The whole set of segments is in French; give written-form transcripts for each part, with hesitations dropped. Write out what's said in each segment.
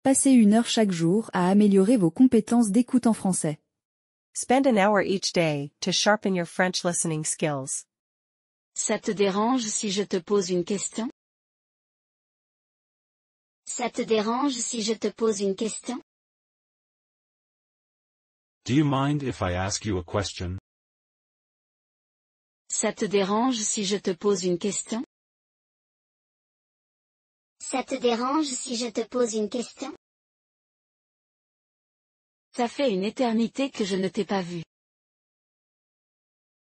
Passez 1 heure chaque jour à améliorer vos compétences d'écoute en français. Spend an hour each day to sharpen your French listening skills. Ça te dérange si je te pose une question? Ça te dérange si je te pose une question? Do you mind if I ask you a question? Ça te dérange si je te pose une question? Ça te dérange si je te pose une question? Ça fait une éternité que je ne t'ai pas vu.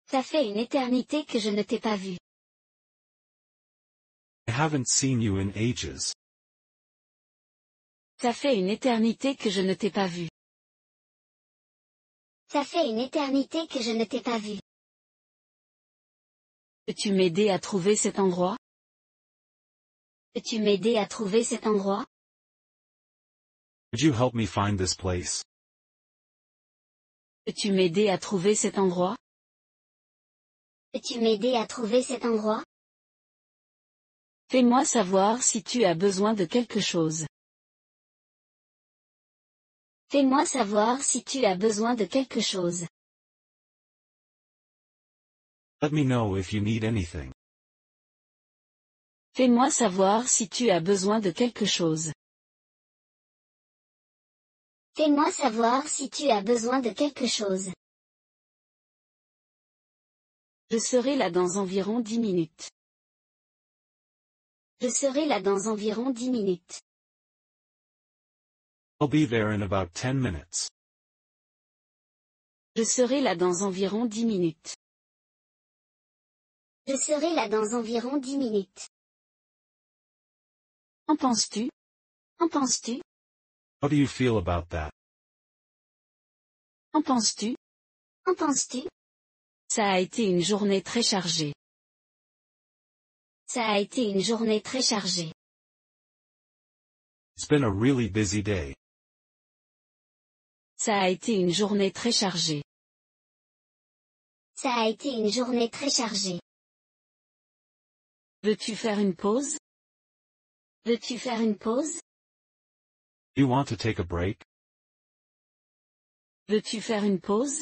Ça fait une éternité que je ne t'ai pas vu. I haven't seen you in ages. Ça fait une éternité que je ne t'ai pas vu. Ça fait une éternité que je ne t'ai pas vu. Peux-tu m'aider à trouver cet endroit? Peux-tu m'aider à trouver cet endroit? Could you help me find this place? Peux-tu m'aider à trouver cet endroit? Peux-tu m'aider à trouver cet endroit? Fais-moi savoir si tu as besoin de quelque chose. Fais-moi savoir si tu as besoin de quelque chose. Let me know if you need anything. Fais-moi savoir si tu as besoin de quelque chose. Fais-moi savoir si tu as besoin de quelque chose. Je serai là dans environ 10 minutes. Je serai là dans environ 10 minutes. I'll be there in about 10 minutes. Je serai là dans environ 10 minutes. Je serai là dans environ 10 minutes. En penses-tu? En penses-tu? How do you feel about that? En penses-tu? En penses-tu? Ça a été une journée très chargée. Ça a été une journée très chargée. It's been a really busy day. Ça a été une journée très chargée. Ça a été une journée très chargée. Veux-tu faire une pause? Veux-tu faire une pause? Do you want to take a break? Veux-tu faire une pause?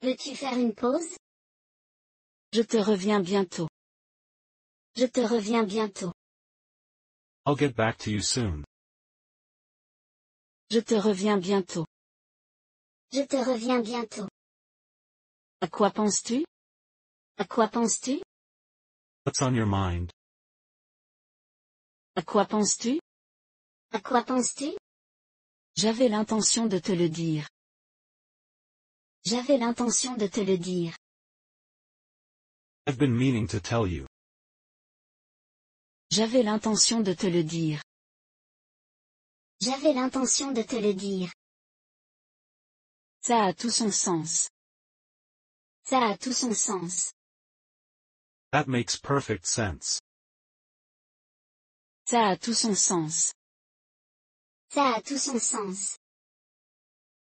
Veux-tu faire une pause? Je te reviens bientôt. Je te reviens bientôt. I'll get back to you soon. Je te reviens bientôt. Je te reviens bientôt. À quoi penses-tu? À quoi penses-tu? What's on your mind? À quoi penses-tu? À quoi penses-tu? J'avais l'intention de te le dire. J'avais l'intention de te le dire. I've been meaning to tell you. J'avais l'intention de te le dire. J'avais l'intention de te le dire. Ça a tout son sens. Ça a tout son sens. That makes perfect sense. Ça a tout son sens. Ça a tout son sens.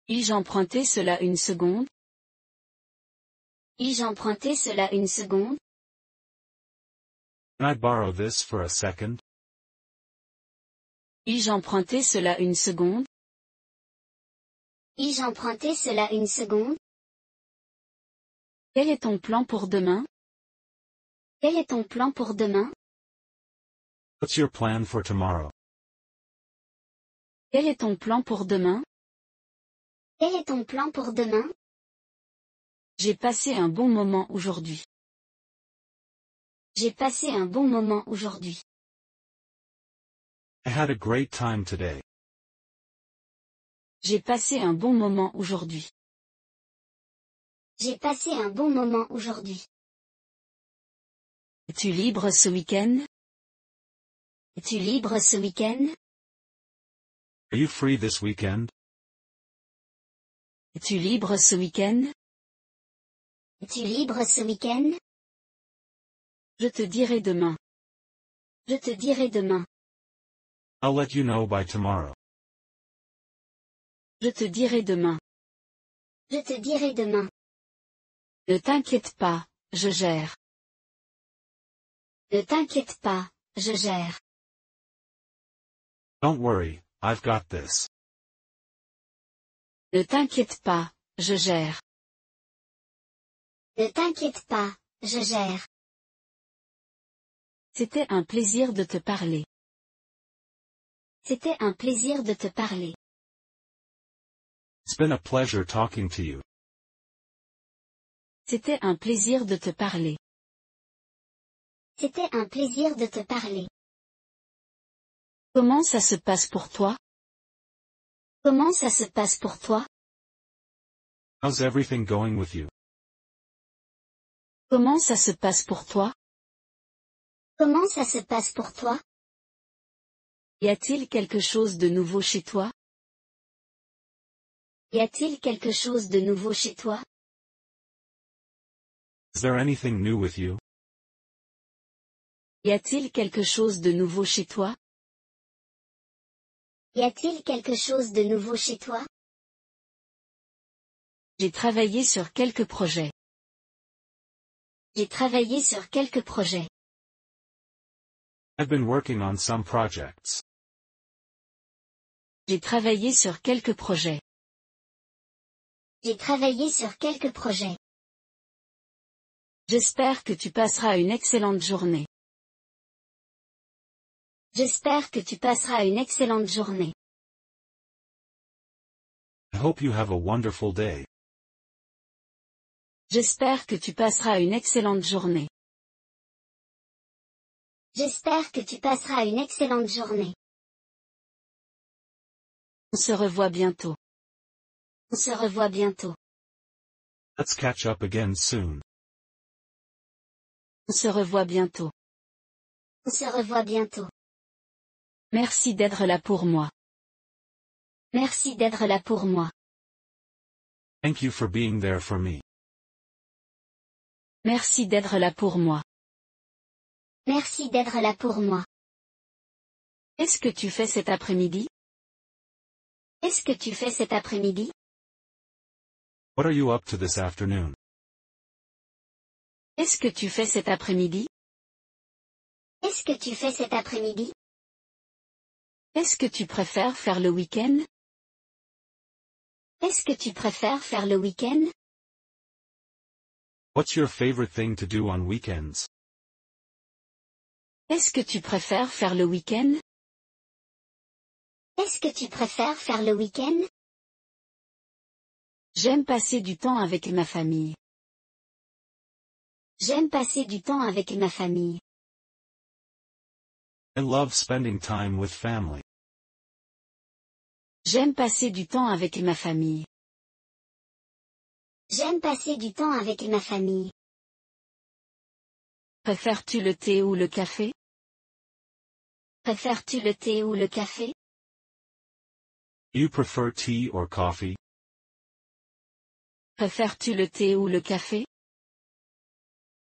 Puis-je emprunter cela une seconde? Puis-je emprunter cela une seconde? Can I borrow this for a second? Puis-je emprunter cela une seconde? Puis-je emprunter cela une seconde? Quel est ton plan pour demain? Quel est ton plan pour demain? What's your plan for tomorrow? Quel est ton plan pour demain? Quel est ton plan pour demain? J'ai passé un bon moment aujourd'hui. J'ai passé un bon moment aujourd'hui. I had a great time today. J'ai passé un bon moment aujourd'hui. J'ai passé un bon moment aujourd'hui. Es-tu libre ce week-end? Es-tu libre ce week-end? Are you free this weekend? Es-tu libre ce week-end? Es-tu libre ce week-end? Je te dirai demain. Je te dirai demain. I'll let you know by tomorrow. Je te dirai demain. Je te dirai demain. Ne t'inquiète pas, je gère. Ne t'inquiète pas, je gère. Don't worry, I've got this. Ne t'inquiète pas, je gère. Ne t'inquiète pas, je gère. C'était un plaisir de te parler. C'était un plaisir de te parler. It's been a pleasure talking to you. C'était un plaisir de te parler. C'était un plaisir de te parler. Comment ça se passe pour toi? Comment ça se passe pour toi? How's everything going with you? Comment ça se passe pour toi? Comment ça se passe pour toi? Y a-t-il quelque chose de nouveau chez toi? Y a-t-il quelque chose de nouveau chez toi? Is there anything new with you? Y a-t-il quelque chose de nouveau chez toi? Y a-t-il quelque chose de nouveau chez toi? J'ai travaillé sur quelques projets. J'ai travaillé sur quelques projets. I've been working on some projects. J'ai travaillé sur quelques projets. J'ai travaillé sur quelques projets. J'espère que tu passeras une excellente journée. J'espère que tu passeras une excellente journée. I hope you have a wonderful day. J'espère que tu passeras une excellente journée. J'espère que tu passeras une excellente journée. On se revoit bientôt. On se revoit bientôt. Let's catch up again soon. On se revoit bientôt. On se revoit bientôt. Merci d'être là pour moi. Merci d'être là pour moi. Thank you for being there for me. Merci d'être là pour moi. Merci d'être là pour moi. Qu'est-ce que tu fais cet après-midi? Qu'est-ce que tu fais cet après-midi? What are you up to this afternoon? Qu'est-ce que tu fais cet après-midi? Qu'est-ce que tu fais cet après-midi? Qu'est-ce que tu préfères faire le week-end? Qu'est-ce que tu préfères faire le week-end? What's your favorite thing to do on weekends? Qu'est-ce que tu préfères faire le week-end? Qu'est-ce que tu préfères faire le week-end? J'aime passer du temps avec ma famille. J'aime passer du temps avec ma famille. I love spending time with family. J'aime passer du temps avec ma famille. J'aime passer du temps avec ma famille. Préfères-tu le thé ou le café? Préfères-tu le thé ou le café? Do you prefer tea or coffee? Préfères-tu le thé ou le café?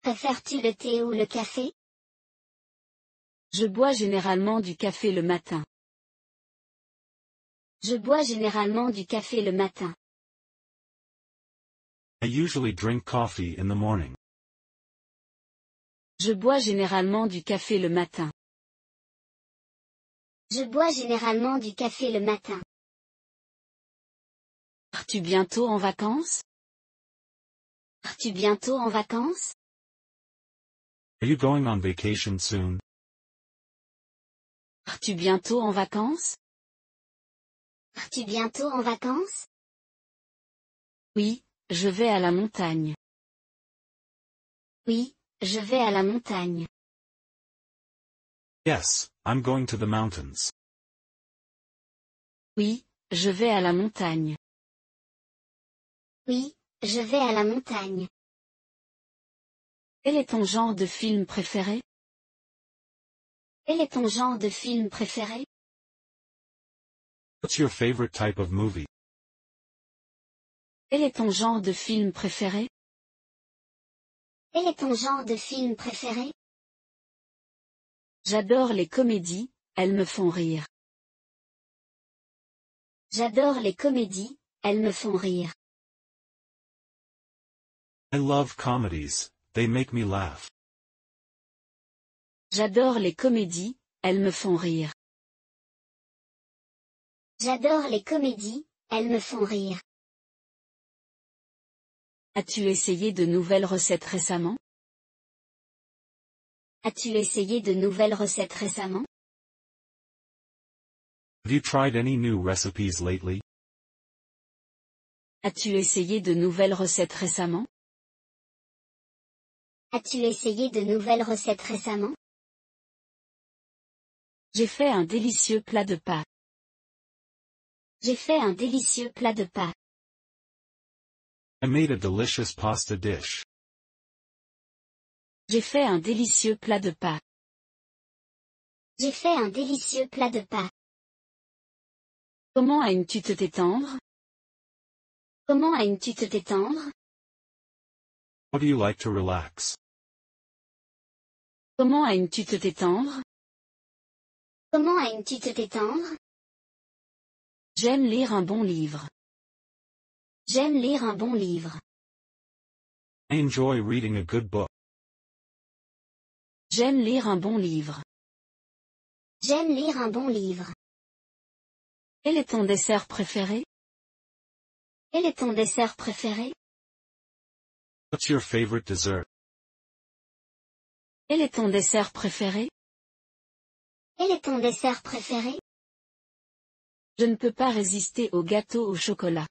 Préfères-tu le thé ou le café? Je bois généralement du café le matin. Je bois généralement du café le matin. I usually drink coffee in the morning. Je bois généralement du café le matin. Je bois généralement du café le matin. Pars-tu bientôt en vacances? Pars-tu bientôt en vacances? Are you going on vacation soon? Pars-tu bientôt en vacances? Pars-tu bientôt en vacances? Oui, je vais à la montagne. Oui, je vais à la montagne. Yes, I'm going to the mountains. Oui, je vais à la montagne. Oui, je vais à la montagne. Quel est ton genre de film préféré? Quel est ton genre de film préféré? What's your favorite type of movie? Quel est ton genre de film préféré? Quel est ton genre de film préféré? J'adore les comédies, elles me font rire. J'adore les comédies, elles me font rire. I love comedies, they make me laugh. J'adore les comédies, elles me font rire. J'adore les comédies, elles me font rire. As-tu essayé de nouvelles recettes récemment? As-tu essayé de nouvelles recettes récemment? Have you tried any new recipes lately? As-tu essayé de nouvelles recettes récemment? As-tu essayé de nouvelles recettes récemment? J'ai fait un délicieux plat de pâtes. J'ai fait un délicieux plat de pâtes. I made a delicious pasta dish. J'ai fait un délicieux plat de pâtes. J'ai fait un délicieux plat de pâtes. Comment aimes-tu te détendre? Comment aimes-tu te détendre? How do you like to relax? Comment aimes-tu te détendre? Comment aimes-tu te détendre? J'aime lire un bon livre. J'aime lire un bon livre. I enjoy reading a good book. J'aime lire un bon livre. J'aime lire un bon livre. Quel est ton dessert préféré? Quel est ton dessert préféré? What's your favorite dessert? Quel est ton dessert préféré? Quel est ton dessert préféré? Je ne peux pas résister au gâteau au chocolat.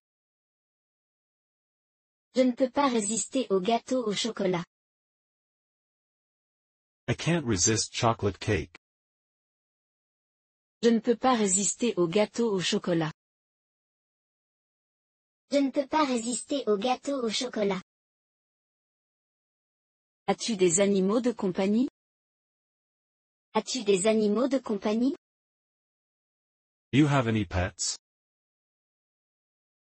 Je ne peux pas résister au gâteau au chocolat. I can't resist chocolate cake. Je ne peux pas résister au gâteau au chocolat. Je ne peux pas résister au gâteau au chocolat. As-tu des animaux de compagnie? As-tu des animaux de compagnie? Do you have any pets?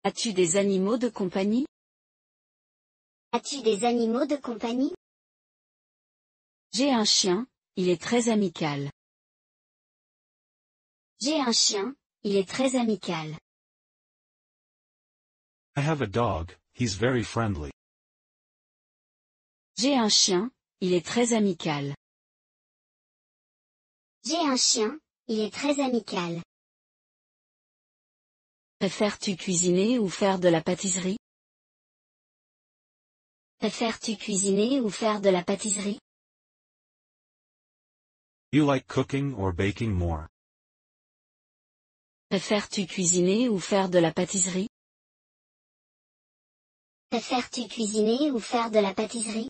As-tu des animaux de compagnie? As-tu des animaux de compagnie? J'ai un chien, il est très amical. J'ai un chien, il est très amical. I have a dog, he's very friendly. J'ai un chien, il est très amical. J'ai un chien, il est très amical. Préfères-tu cuisiner ou faire de la pâtisserie? Préfères-tu cuisiner ou faire de la pâtisserie? You like cooking or baking more? Préfères-tu cuisiner ou faire de la pâtisserie? Préfères-tu cuisiner ou faire de la pâtisserie?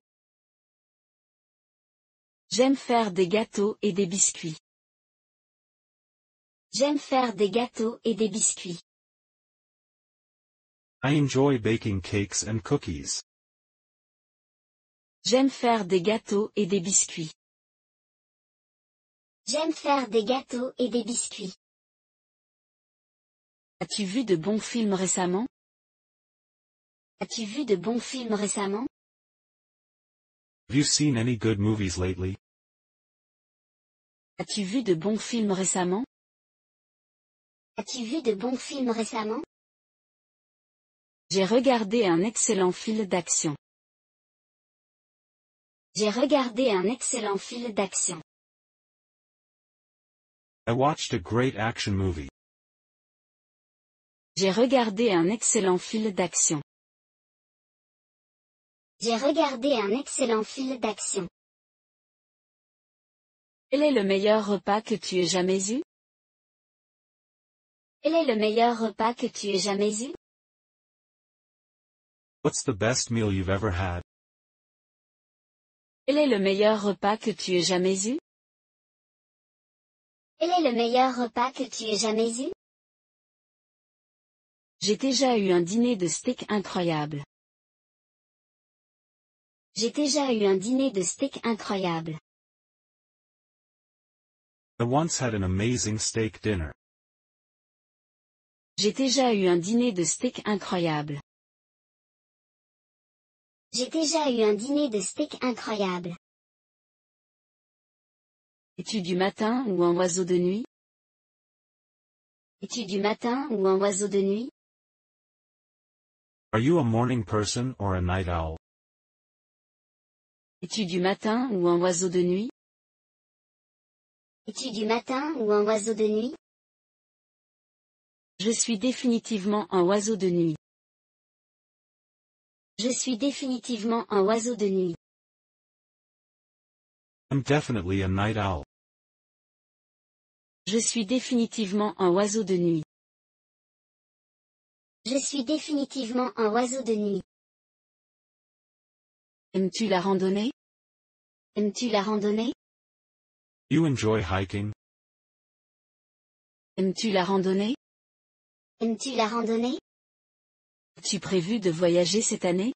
J'aime faire des gâteaux et des biscuits. J'aime faire des gâteaux et des biscuits. I enjoy baking cakes and cookies. J'aime faire des gâteaux et des biscuits. J'aime faire des gâteaux et des biscuits. As-tu vu de bons films récemment? As-tu vu de bons films récemment? Have you seen any good movies lately? As-tu vu de bons films récemment? As-tu vu de bons films récemment? J'ai regardé un excellent film d'action. J'ai regardé un excellent film d'action. I watched a great action movie. J'ai regardé un excellent film d'action. J'ai regardé un excellent film d'action. Quel est le meilleur repas que tu aies jamais eu? Quel est le meilleur repas que tu aies jamais eu? What's the best meal you've ever had? Quel est le meilleur repas que tu aies jamais eu? Quel est le meilleur repas que tu aies jamais eu? J'ai déjà eu un dîner de steak incroyable. J'ai déjà eu un dîner de steak incroyable. I once had an amazing steak dinner. J'ai déjà eu un dîner de steak incroyable. J'ai déjà eu un dîner de steak incroyable. Es-tu du matin ou un oiseau de nuit? Es-tu du matin ou un oiseau de nuit? Are you a morning person or a night owl? Es-tu du matin ou un oiseau de nuit? Es-tu du matin ou un oiseau de nuit? Je suis définitivement un oiseau de nuit. Je suis définitivement un oiseau de nuit. I'm definitely a night owl. Je suis définitivement un oiseau de nuit. Je suis définitivement un oiseau de nuit. Aimes-tu la randonnée? Aimes-tu la randonnée? You enjoy hiking? Aimes-tu la randonnée? Aimes-tu la randonnée? As-tu prévu de voyager cette année?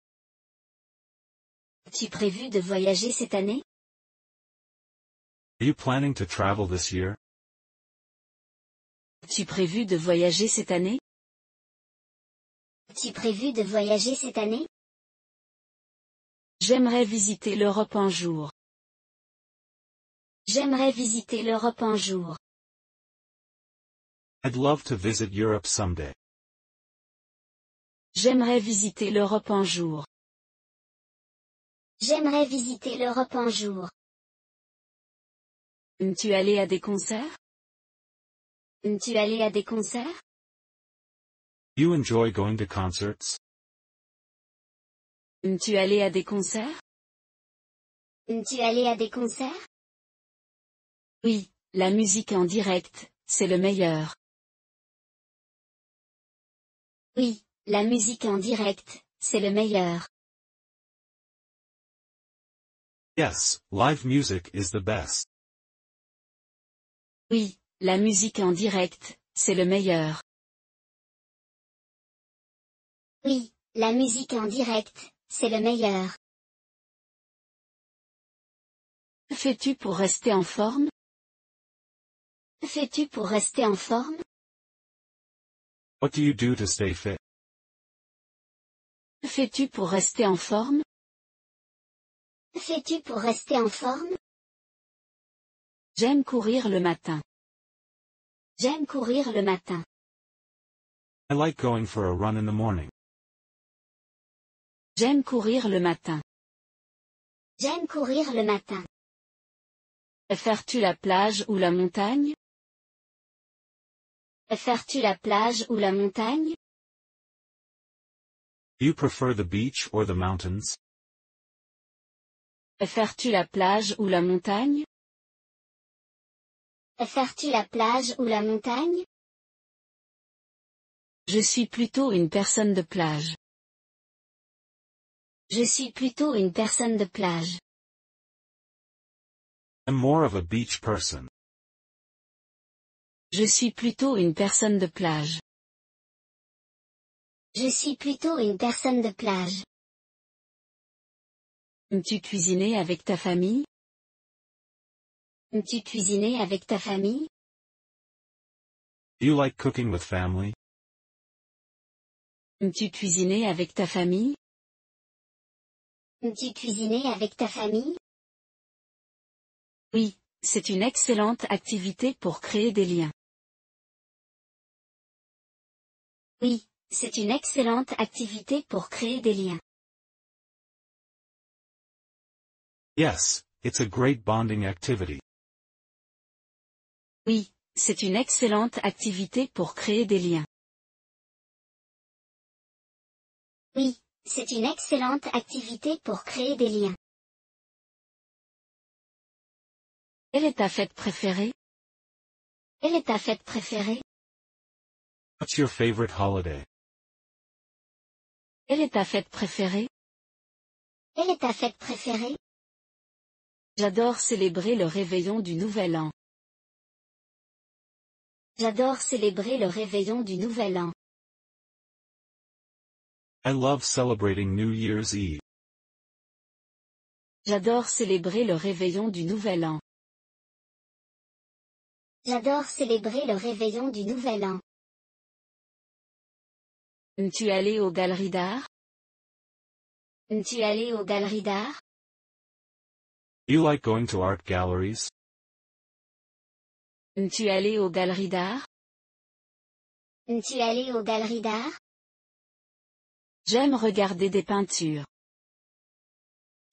As-tu prévu de voyager cette année? Are you planning to travel this year? As-tu prévu de voyager cette année? As-tu prévu de voyager cette année? J'aimerais visiter l'Europe un jour. J'aimerais visiter l'Europe un jour. I'd love to visit Europe someday. J'aimerais visiter l'Europe un jour. J'aimerais visiter l'Europe un jour. Aimes-tu aller à des concerts? Aimes-tu aller à des concerts? You enjoy going to concerts? Aimes-tu aller à des concerts? Aimes-tu aller à des concerts? Oui, la musique en direct, c'est le meilleur. Oui, la musique en direct, c'est le meilleur. Yes, live music is the best. Oui, la musique en direct, c'est le meilleur. Oui, la musique en direct, c'est le meilleur. Que fais-tu pour rester en forme? Que fais-tu pour rester en forme? What do you do to stay fit? Que fais-tu pour rester en forme? Que fais-tu pour rester en forme? J'aime courir le matin. J'aime courir le matin. I like going for a run in the morning. J'aime courir le matin. J'aime courir le matin. Préfères-tu la plage ou la montagne? Préfères-tu la plage ou la montagne? Do you prefer the beach or the mountains? Préfères-tu la plage ou la montagne? Préfères-tu la plage ou la montagne? Je suis plutôt une personne de plage. Je suis plutôt une personne de plage. I'm more of a beach person. Je suis plutôt une personne de plage. Je suis plutôt une personne de plage. Aimes-tu cuisiner avec ta famille? Aimes-tu cuisiner avec ta famille? Do you like cooking with family? Aimes-tu cuisiner avec ta famille? Aimes-tu cuisiner avec ta famille? Oui, c'est une excellente activité pour créer des liens. Oui, c'est une excellente activité pour créer des liens. Yes, it's a great bonding activity. Oui, c'est une excellente activité pour créer des liens. Oui, c'est une excellente activité pour créer des liens. Quelle est ta fête préférée? Quelle est ta fête préférée? What's your favorite holiday? Quelle est ta fête préférée? Quelle est ta fête préférée? J'adore célébrer le réveillon du Nouvel An. J'adore célébrer le réveillon du Nouvel An. I love celebrating New Year's Eve. J'adore célébrer le réveillon du Nouvel An. J'adore célébrer le réveillon du Nouvel An. Aimes-tu aller aux galeries d'art? Aimes-tu aller aux galeries d'art? Do you like going to art galleries? Aimes-tu aller aux galeries d'art? Aimes-tu aller aux galeries d'art? J'aime regarder des peintures.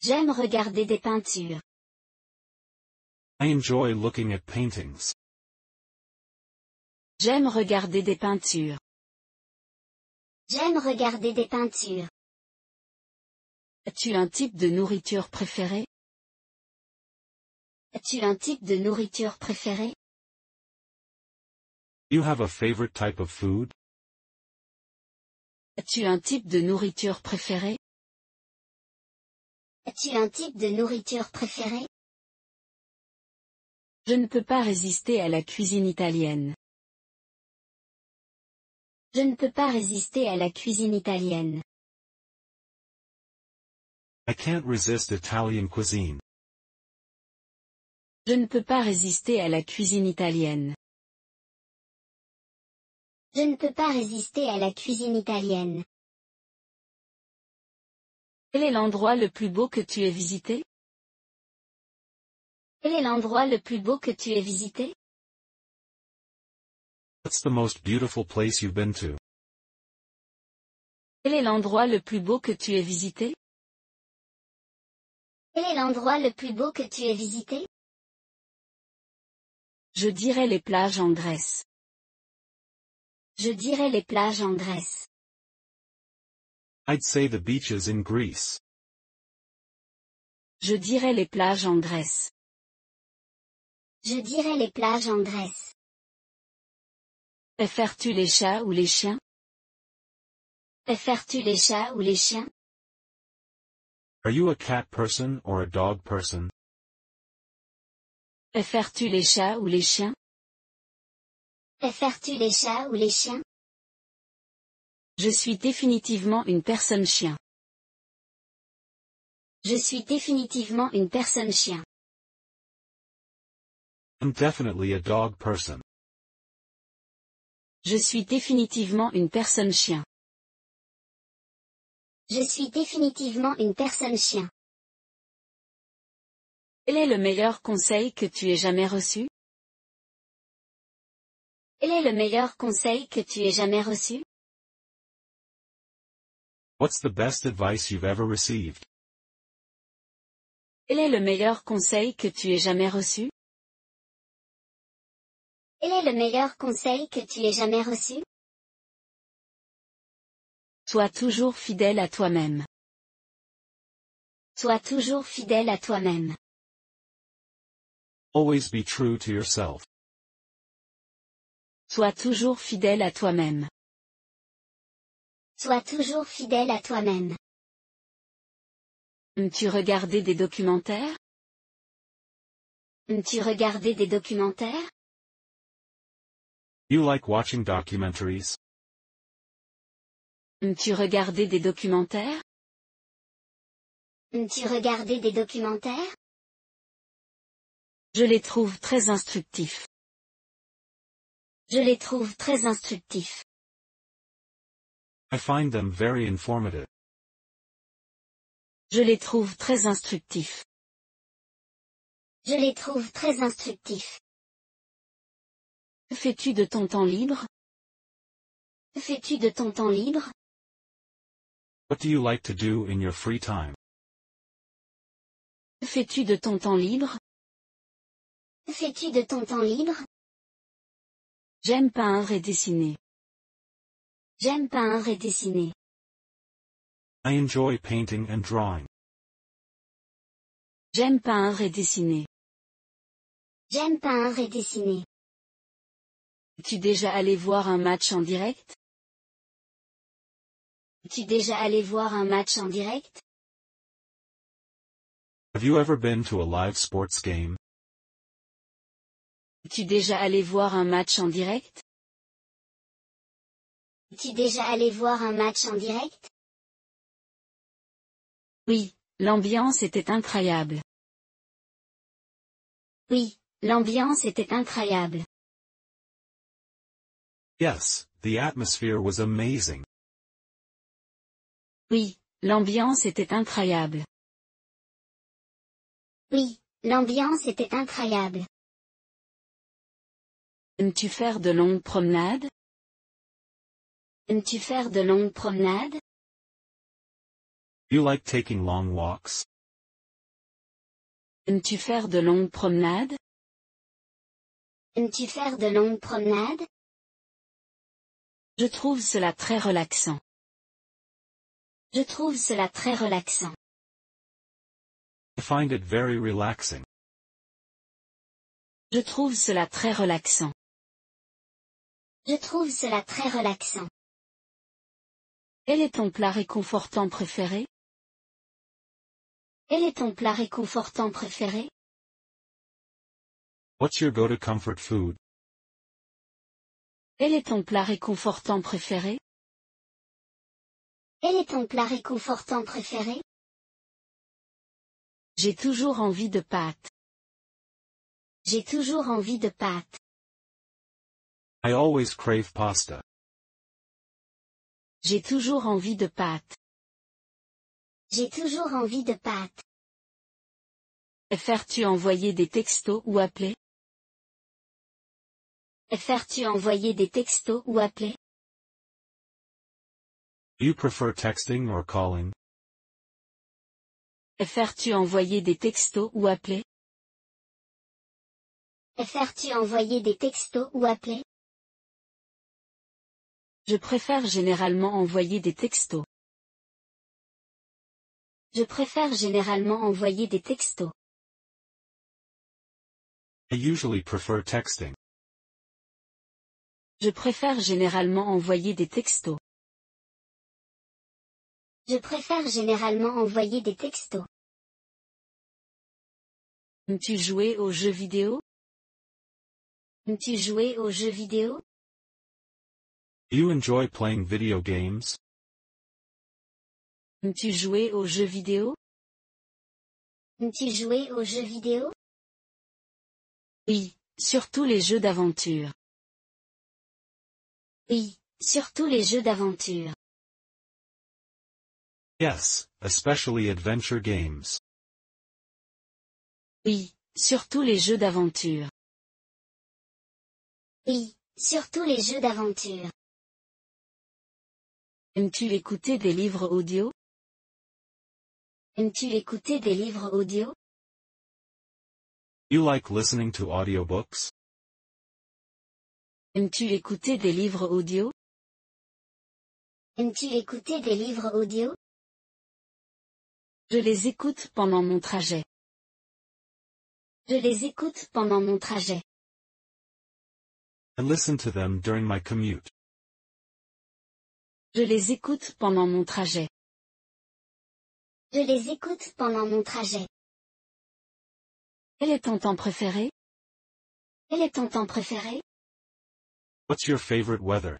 J'aime regarder des peintures. I enjoy looking at paintings. J'aime regarder des peintures. J'aime regarder des peintures. As-tu un type de nourriture préféré? As-tu un type de nourriture préféré? You have a favorite type of food? As-tu un type de nourriture préféré? As-tu un type de nourriture préféré? Je ne peux pas résister à la cuisine italienne. Je ne peux pas résister à la cuisine italienne. I can't resist Italian cuisine. Je ne peux pas résister à la cuisine italienne. Je ne peux pas résister à la cuisine italienne. Quel est l'endroit le plus beau que tu aies visité? Quel est l'endroit le plus beau que tu aies visité? What's the most beautiful place you've been to? Quel est l'endroit le plus beau que tu aies visité? Quel est l'endroit le plus beau que tu aies visité? Je dirais les plages en Grèce. Je dirais les plages en Grèce. I'd say the beaches in Greece. Je dirais les plages en Grèce. Je dirais les plages en Grèce. Préfères-tu les chats ou les chiens? Préfères-tu les chats ou les chiens? Are you a cat person or a dog person? Préfères-tu les chats ou les chiens? Préfères-tu les chats ou les chiens? Je suis définitivement une personne chien. Je suis définitivement une personne chien. I'm definitely a dog person. Je suis définitivement une personne chien. Je suis définitivement une personne chien. Quel est le meilleur conseil que tu aies jamais reçu? Quel est le meilleur conseil que tu aies jamais reçu? What's the best advice you've ever received? Quel est le meilleur conseil que tu aies jamais reçu? Quel est le meilleur conseil que tu aies jamais reçu? Sois toujours fidèle à toi-même. Sois toujours fidèle à toi-même. Always be true to yourself. Sois toujours fidèle à toi-même. Sois toujours fidèle à toi-même. Aimes-tu regarder des documentaires? Aimes-tu regarder des documentaires? You like watching documentaries? Aimes-tu regarder des documentaires? Aimes-tu regarder des documentaires? Je les trouve très instructifs. Je les trouve très instructifs. I find them very informative. Je les trouve très instructifs. Je les trouve très instructifs. Que fais-tu de ton temps libre? Que fais-tu de ton temps libre? What do you like to do in your free time? Que fais-tu de ton temps libre? Que fais-tu de ton temps libre? J'aime peindre et dessiner. J'aime peindre et dessiner. I enjoy painting and drawing. J'aime peindre et dessiner. J'aime peindre et dessiner. Es-tu déjà allé voir un match en direct? Es-tu déjà allé voir un match en direct? Have you ever been to a live sports game? Es-tu déjà allé voir un match en direct? Es-tu déjà allé voir un match en direct? Oui, l'ambiance était incroyable. Oui, l'ambiance était incroyable. Yes, the atmosphere was amazing. Oui, l'ambiance était incroyable. Oui, l'ambiance était incroyable. Aimes-tu faire de longues promenades? Aimes-tu faire de longues promenades? You like taking long walks? Aimes-tu faire de longues promenades? Aimes-tu faire de longues promenades? Je trouve cela très relaxant. Je trouve cela très relaxant. I find it very relaxing. Je trouve cela très relaxant. Je trouve cela très relaxant. Quel est ton plat réconfortant préféré? Quel est ton plat réconfortant préféré? What's your go-to comfort food? Quel est ton plat réconfortant préféré? Quel est ton plat réconfortant préféré? J'ai toujours envie de pâtes. J'ai toujours envie de pâtes. I always crave pasta. J'ai toujours envie de pâtes. J'ai toujours envie de pâtes. Préfères-tu envoyer des textos ou appeler? Préfères-tu envoyer des textos ou appeler? Do you prefer texting or calling? Préfères-tu envoyer des textos ou appeler? Préfères-tu envoyer des textos ou appeler? Je préfère généralement envoyer des textos. Je préfère généralement envoyer des textos. I usually prefer texting. Je préfère généralement envoyer des textos. Je préfère généralement envoyer des textos. Aimes-tu jouer aux jeux vidéo? Aimes-tu jouer aux jeux vidéo? Do you enjoy playing video games? Aimes-tu jouer aux jeux vidéo? Aimes-tu jouer aux jeux vidéo? Oui, surtout les jeux d'aventure. Oui, surtout les jeux d'aventure. Yes, especially adventure games. Oui, surtout les jeux d'aventure. Oui, surtout les jeux d'aventure. Aimes-tu écouter des livres audio? Aimes-tu écouter des livres audio? You like listening to audiobooks? Aimes-tu écouter des livres audio? Aimes-tu écouter des livres audio? Je les écoute pendant mon trajet. Je les écoute pendant mon trajet. I listen to them during my commute. Je les écoute pendant mon trajet. Je les écoute pendant mon trajet. Quel est ton temps préféré? Quel est ton temps préféré? What's your favorite weather?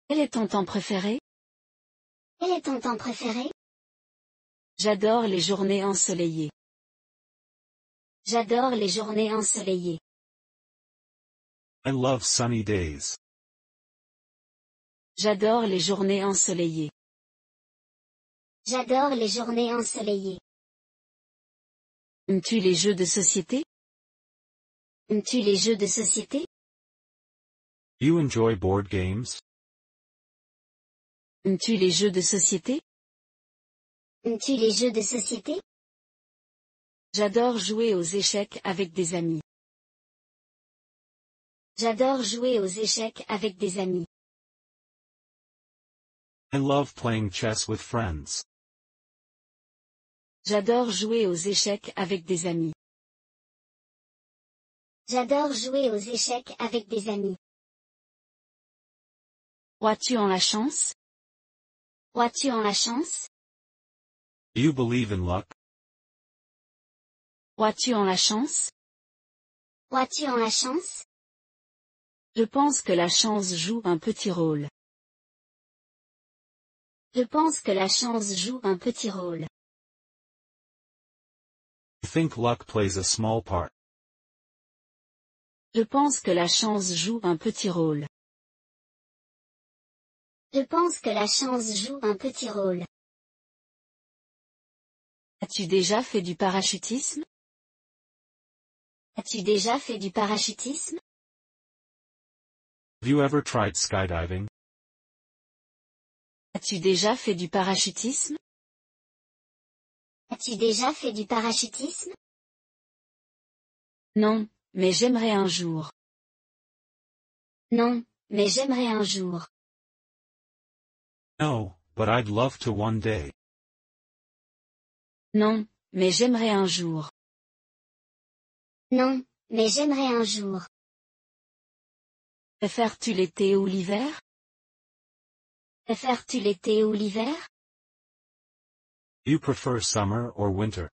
Quel est ton temps préféré? Quel est ton temps préféré? J'adore les journées ensoleillées. J'adore les journées ensoleillées. I love sunny days. J'adore les journées ensoleillées. J'adore les journées ensoleillées. Aimes-tu les jeux de société? Aimes-tu les jeux de société? You enjoy board games? Aimes-tu les jeux de société? Aimes-tu les jeux de société? J'adore jouer aux échecs avec des amis. J'adore jouer aux échecs avec des amis. I love playing chess with friends. J'adore jouer aux échecs avec des amis. J'adore jouer aux échecs avec des amis. Crois-tu en la chance? Crois-tu en la chance? Do you believe in luck? Crois-tu en la chance? Crois-tu en la chance? Je pense que la chance joue un petit rôle. Je pense que la chance joue un petit rôle. I think luck plays a small part. Je pense que la chance joue un petit rôle. Je pense que la chance joue un petit rôle. As-tu déjà fait du parachutisme? As-tu déjà fait du parachutisme? Have you ever tried skydiving? As-tu déjà fait du parachutisme? As-tu déjà fait du parachutisme? Non, mais j'aimerais un jour. Non, mais j'aimerais un jour. No, but I'd love to one day. Non, mais j'aimerais un jour. Non, mais j'aimerais un jour. Préfères-tu l'été ou l'hiver? Préfères-tu l'été ou l'hiver? You prefer summer or winter?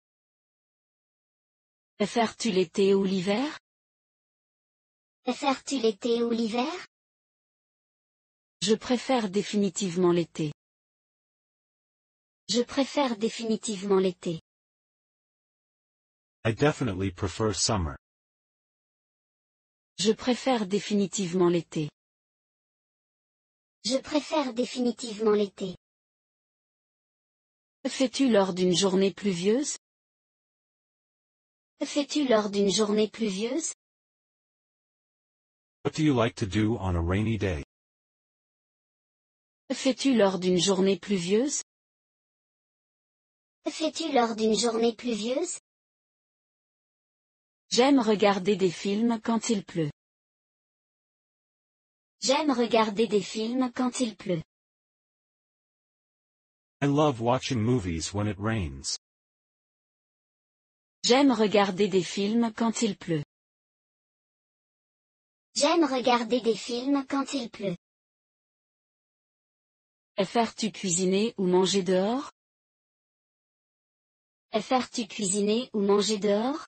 Préfères-tu l'été ou l'hiver? Préfères-tu l'été ou l'hiver? Je préfère définitivement l'été. Je préfère définitivement l'été. I definitely prefer summer. Je préfère définitivement l'été. Je préfère définitivement l'été. Que fais-tu lors d'une journée pluvieuse? Que fais-tu lors d'une journée pluvieuse? What do you like to do on a rainy day? Que fais-tu lors d'une journée pluvieuse? Que fais-tu lors d'une journée pluvieuse? J'aime regarder des films quand il pleut. J'aime regarder des films quand il pleut. I love watching movies when it rains. J'aime regarder des films quand il pleut. J'aime regarder des films quand il pleut. Préfères-tu cuisiner ou manger dehors? Préfères-tu cuisiner ou manger dehors?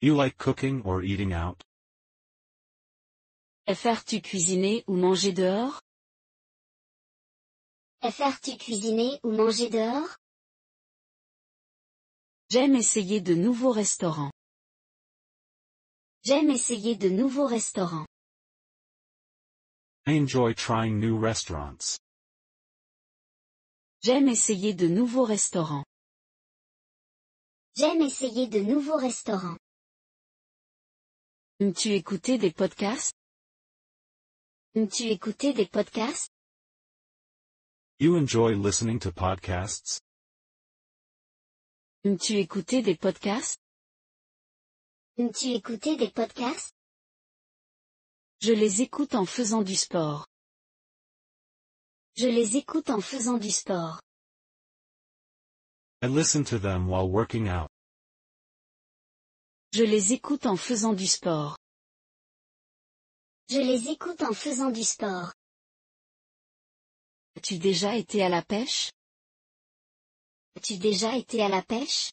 You like cooking or eating out? Préfères-tu cuisiner ou manger dehors? Préfères-tu cuisiner ou manger dehors? J'aime essayer de nouveaux restaurants. J'aime essayer de nouveaux restaurants. I enjoy trying new restaurants. J'aime essayer de nouveaux restaurants. J'aime essayer de nouveaux restaurants. Aimes-tu écouter des podcasts? Aimes-tu écouter des podcasts? You enjoy listening to podcasts? Aimes-tu écouter des podcasts? Aimes-tu écouter des podcasts? Je les écoute en faisant du sport. Je les écoute en faisant du sport. I listen to them while working out. Je les écoute en faisant du sport. Je les écoute en faisant du sport. As-tu déjà été à la pêche? As-tu déjà été à la pêche?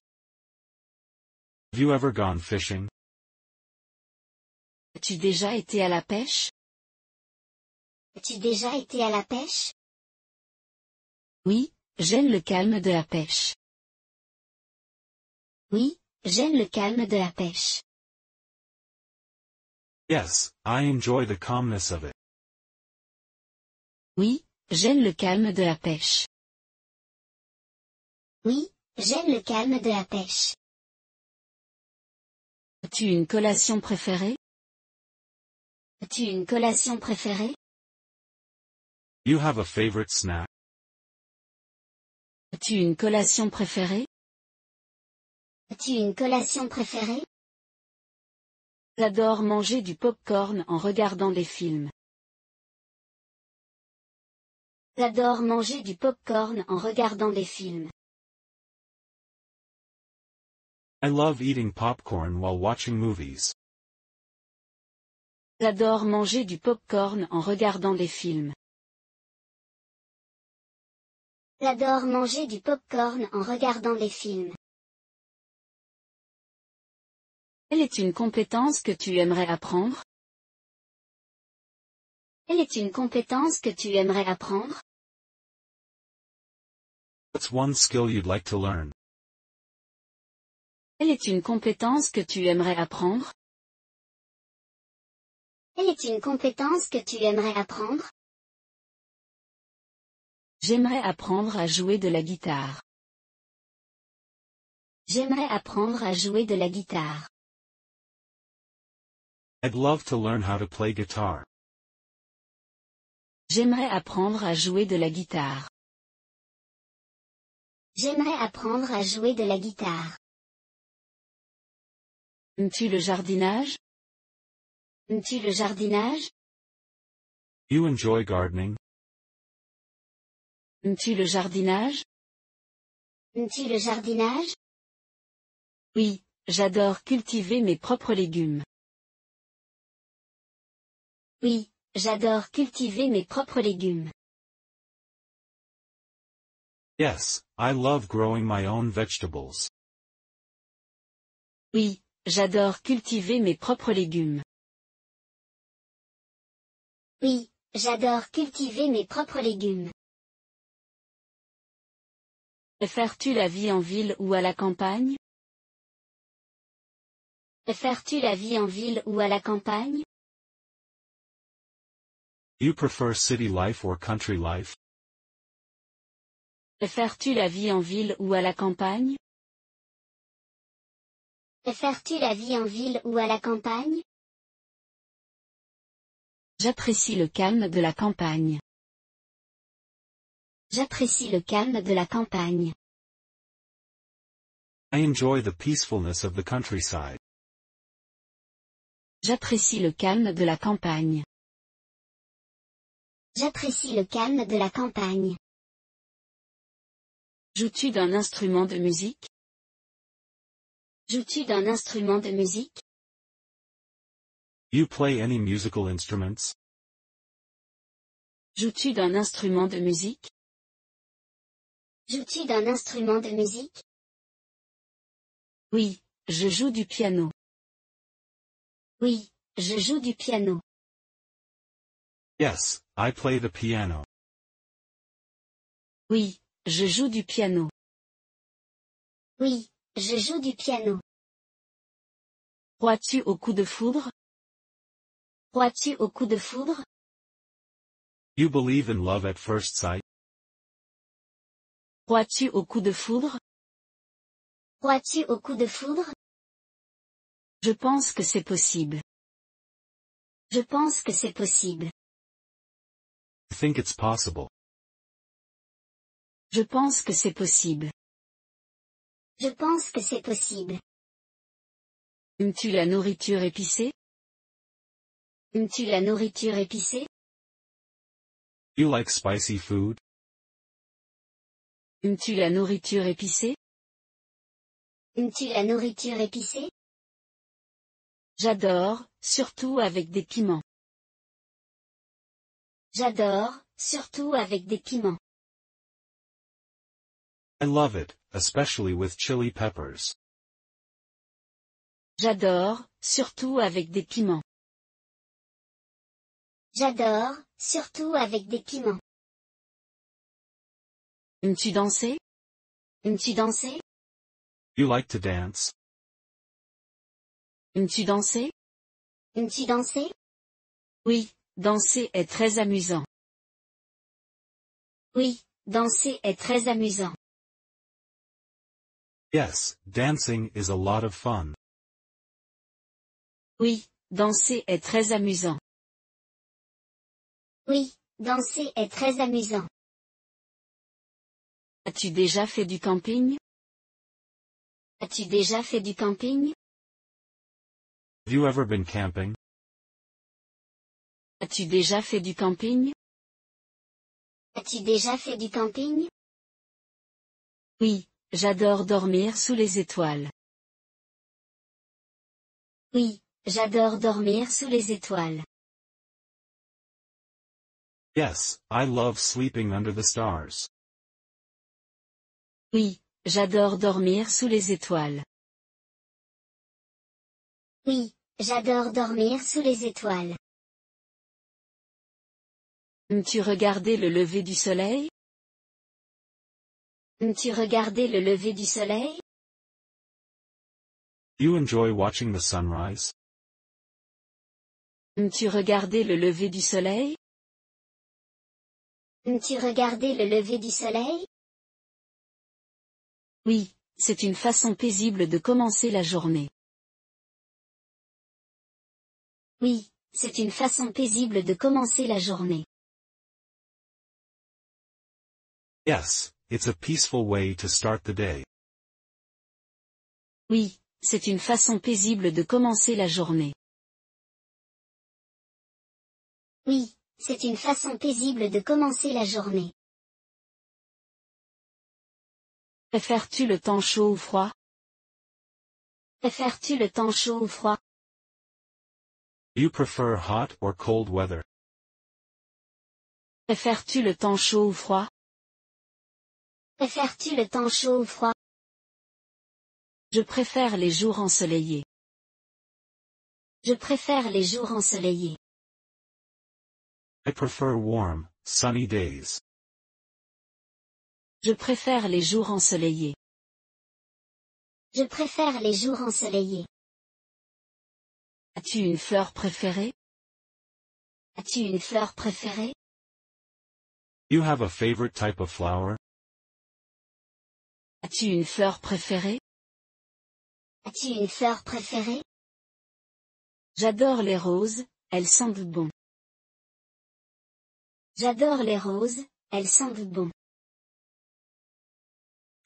Have you ever gone fishing? As-tu déjà été à la pêche? As-tu déjà été à la pêche? Oui, j'aime le calme de la pêche. Oui, j'aime le calme de la pêche. Yes, I enjoy the calmness of it. Oui, j'aime le calme de la pêche. Oui, j'aime le calme de la pêche. As-tu une collation préférée? As-tu une collation préférée? You have a favorite snack? As-tu une collation préférée? As-tu une collation préférée? J'adore manger du pop-corn en regardant des films. J'adore manger du pop-corn en regardant des films. I love eating popcorn while watching movies. J'adore manger du pop-corn en regardant des films. J'adore manger du pop-corn en regardant des films. Quelle est une compétence que tu aimerais apprendre? Quelle est une compétence que tu aimerais apprendre? What's one skill you'd like to learn? Quelle est une compétence que tu aimerais apprendre? Quelle est une compétence que tu aimerais apprendre? J'aimerais apprendre à jouer de la guitare. J'aimerais apprendre à jouer de la guitare. I'd love to learn how to play guitar. J'aimerais apprendre à jouer de la guitare. J'aimerais apprendre à jouer de la guitare. Aimes-tu le jardinage? Aimes-tu le jardinage? You enjoy gardening? Aimes-tu le jardinage? Aimes-tu le jardinage? Oui, j'adore cultiver mes propres légumes. Oui, j'adore cultiver mes propres légumes. Yes, I love growing my own vegetables. Oui, j'adore cultiver mes propres légumes. Oui, j'adore cultiver mes propres légumes. Préfères-tu la vie en ville ou à la campagne? Préfères-tu la vie en ville ou à la campagne? You prefer city life or country life? Préfères-tu la vie en ville ou à la campagne? Préfères-tu la vie en ville ou à la campagne? J'apprécie le calme de la campagne. J'apprécie le calme de la campagne. I enjoy the peacefulness of the countryside. J'apprécie le calme de la campagne. J'apprécie le calme de la campagne. Joues-tu d'un instrument de musique? Joues-tu d'un instrument de musique? You play any musical instruments? Joues-tu d'un instrument de musique? Joues-tu d'un instrument de musique? Oui, je joue du piano. Oui, je joue du piano. Yes, I play the piano. Oui, je joue du piano. Oui, je joue du piano. Crois-tu au coup de foudre? Crois-tu au coup de foudre? You believe in love at first sight? Crois-tu au coup de foudre? Crois-tu au coup de foudre? Je pense que c'est possible. Je pense que c'est possible. I think it's possible. Je pense que c'est possible. Je pense que c'est possible. Aimes-tu la nourriture épicée? Aimes-tu la nourriture épicée? You like spicy food? Aimes-tu la nourriture épicée? Aimes-tu la nourriture épicée? J'adore, surtout avec des piments. J'adore, surtout avec des piments. I love it, especially with chili peppers. J'adore, surtout avec des piments. J'adore, surtout avec des piments. Aimes-tu danser? Aimes-tu danser? You like to dance? Aimes-tu danser? Aimes-tu danser? Oui, danser est très amusant. Oui, danser est très amusant. Yes, dancing is a lot of fun. Oui, danser est très amusant. Oui, danser est très amusant. As-tu déjà fait du camping? As-tu déjà fait du camping? Have you ever been camping? As-tu déjà fait du camping? As-tu déjà fait du camping? Oui, j'adore dormir sous les étoiles. Oui, j'adore dormir sous les étoiles. Yes, I love sleeping under the stars. Oui, j'adore dormir sous les étoiles. Oui, j'adore dormir sous les étoiles. Aimes-tu regarder le lever du soleil? Aimes-tu regarder le lever du soleil? You enjoy watching the sunrise? Aimes-tu regarder le lever du soleil? Aimes-tu regarder le lever du soleil? Oui, c'est une façon paisible de commencer la journée. Oui, c'est une façon paisible de commencer la journée. Yes, it's a peaceful way to start the day. Oui, c'est une façon paisible de commencer la journée. Oui, c'est une façon paisible de commencer la journée. Préfères-tu le temps chaud ou froid? Préfères-tu le temps chaud ou froid? Do you prefer hot or cold weather? Préfères-tu le temps chaud ou froid? Préfères-tu le temps chaud ou froid? Je préfère les jours ensoleillés. Je préfère les jours ensoleillés. I prefer warm, sunny days. Je préfère les jours ensoleillés. Je préfère les jours ensoleillés. As-tu une fleur préférée? As-tu une fleur préférée? You have a favorite type of flower? As-tu une fleur préférée? As-tu une fleur préférée? J'adore les roses, elles sentent bon. J'adore les roses, elles sentent bon.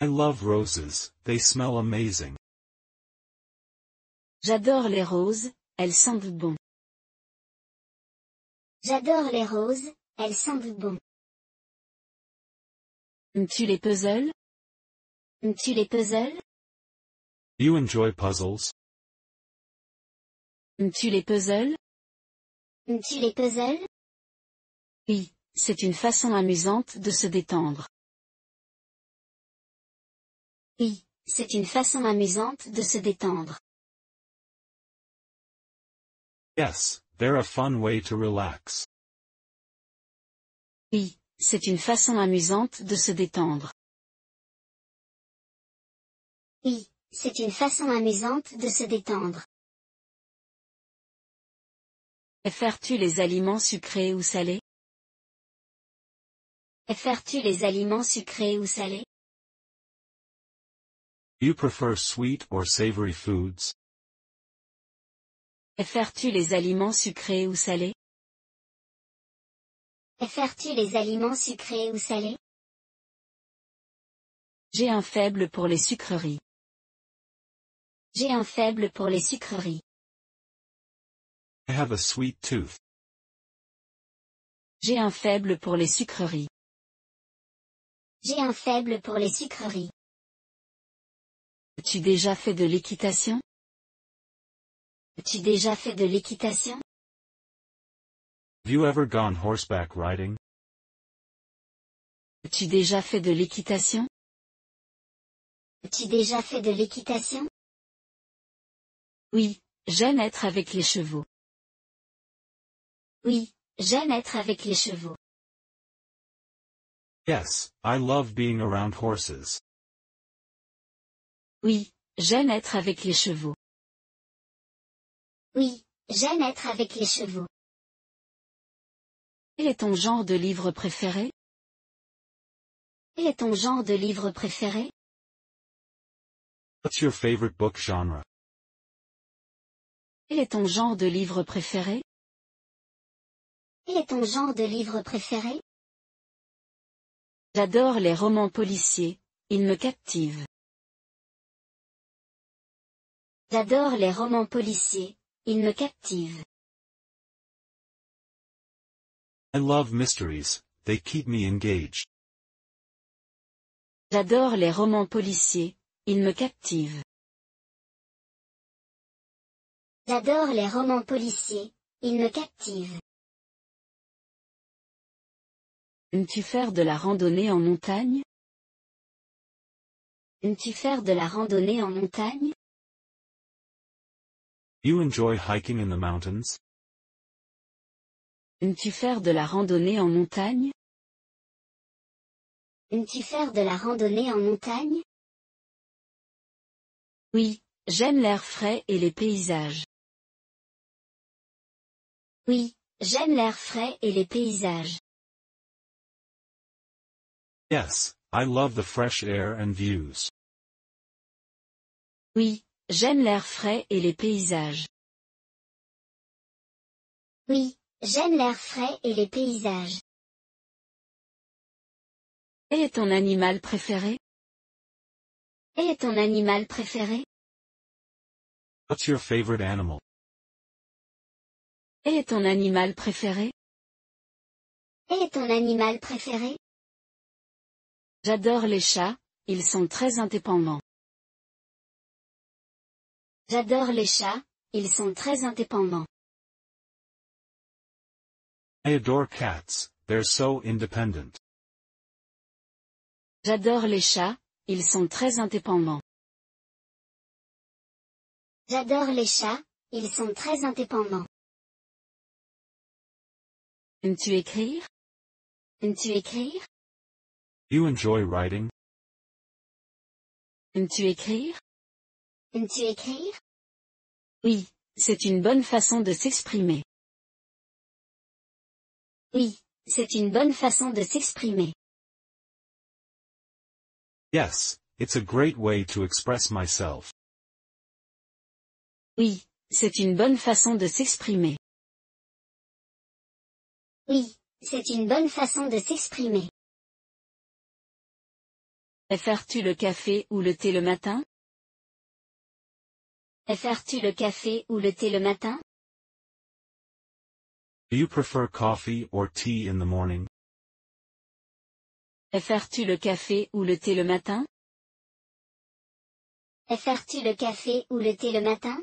I love roses, they smell amazing. J'adore les roses, elles sentent bon. J'adore les roses, elles sentent bon. Aimes-tu les puzzles? Aimes-tu les puzzles? Do you enjoy puzzles? Aimes-tu les puzzles? Aimes-tu les puzzles? Oui, c'est une façon amusante de se détendre. Oui, c'est une façon amusante de se détendre. Yes, they're a fun way to relax. Oui, c'est une façon amusante de se détendre. Oui, c'est une façon amusante de se détendre. Préfères-tu les aliments sucrés ou salés? Préfères-tu les aliments sucrés ou salés? Do you prefer sweet or savory foods? Préfères-tu les aliments sucrés ou salés? Préfères-tu les aliments sucrés ou salés? J'ai un faible pour les sucreries. J'ai un faible pour les sucreries. I have a sweet tooth. J'ai un faible pour les sucreries. J'ai un faible pour les sucreries. As-tu déjà fait de l'équitation? As-tu déjà fait de l'équitation? Have you ever gone horseback riding? As-tu déjà fait de l'équitation? As-tu déjà fait de l'équitation? Oui, j'aime être avec les chevaux. Oui, j'aime être avec les chevaux. Yes, I love being around horses. Oui, j'aime être avec les chevaux. Oui, j'aime être avec les chevaux. Quel est ton genre de livre préféré? Quel est ton genre de livre préféré? What's your favorite book genre? Quel est ton genre de livre préféré? Quel est ton genre de livre préféré? J'adore les romans policiers, ils me captivent. J'adore les romans policiers, ils me captivent. I love mysteries, they keep me engaged. J'adore les romans policiers, ils me captivent. J'adore les romans policiers, ils me captivent. Aimes-tu faire de la randonnée en montagne? Aimes-tu faire de la randonnée en montagne? You enjoy hiking in the mountains? Aimes-tu faire de la randonnée en montagne? Aimes-tu faire de la randonnée en montagne? Oui, j'aime l'air frais et les paysages. Oui, j'aime l'air frais et les paysages. Yes, I love the fresh air and views. Oui, j'aime l'air frais et les paysages. Oui, j'aime l'air frais et les paysages. Quel est ton animal préféré? Quel est ton animal préféré? What's your favorite animal? Quel est ton animal préféré? Quel est ton animal préféré? J'adore les chats, ils sont très indépendants. J'adore les chats, ils sont très indépendants. I adore cats, they're so independent. J'adore les chats, ils sont très indépendants. J'adore les chats, ils sont très indépendants. Aimes-tu écrire? Aimes-tu écrire? You enjoy writing? Aimes-tu écrire? Aimes-tu écrire? Oui, c'est une bonne façon de s'exprimer. Oui, c'est une bonne façon de s'exprimer. Yes, it's a great way to express myself. Oui, c'est une bonne façon de s'exprimer. Oui, c'est une bonne façon de s'exprimer. Préfères-tu le café ou le thé le matin? Préfères-tu le café ou le thé le matin? Do you prefer coffee or tea in the morning? Préfères-tu le café ou le thé le matin? Préfères-tu le café ou le thé le matin?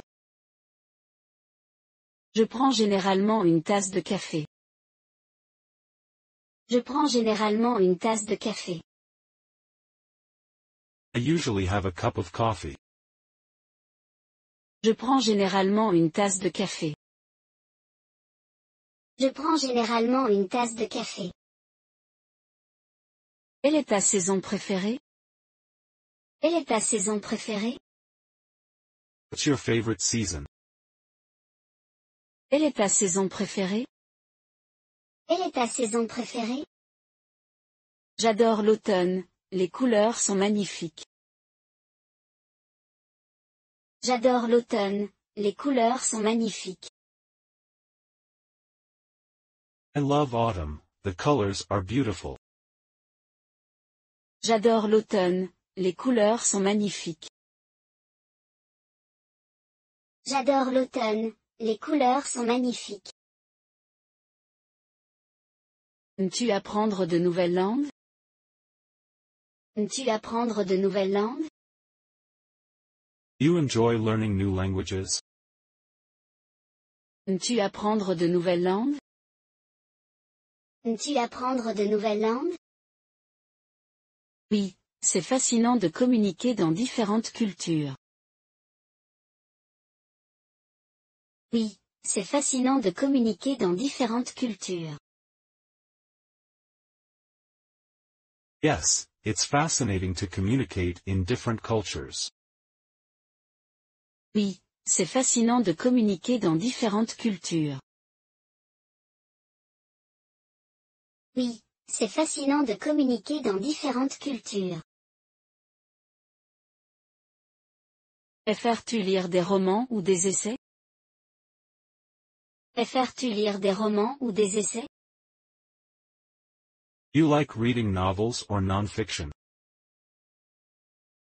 Je prends généralement une tasse de café. Je prends généralement une tasse de café. I usually have a cup of coffee. Je prends généralement une tasse de café. Je prends généralement une tasse de café. Quelle est ta saison préférée? Quelle est ta saison préférée? What's your favorite season? Quelle est ta saison préférée? Quelle est ta saison préférée? J'adore l'automne, les couleurs sont magnifiques. J'adore l'automne, les couleurs sont magnifiques. I love autumn, the colors are beautiful. J'adore l'automne, les couleurs sont magnifiques. J'adore l'automne, les couleurs sont magnifiques. Aimes-tu apprendre de nouvelles langues? Aimes-tu apprendre de nouvelles langues? You enjoy learning new languages? Aimes-tu apprendre de nouvelles langues? Aimes-tu apprendre de nouvelles langues? Oui, c'est fascinant de communiquer dans différentes cultures. Oui, c'est fascinant de communiquer dans différentes cultures. Yes, it's fascinating to communicate in different cultures. Oui, c'est fascinant de communiquer dans différentes cultures. Oui, c'est fascinant de communiquer dans différentes cultures. Préfères-tu lire des romans ou des essais? Préfères-tu lire des romans ou des essais? You like reading novels or non-fiction?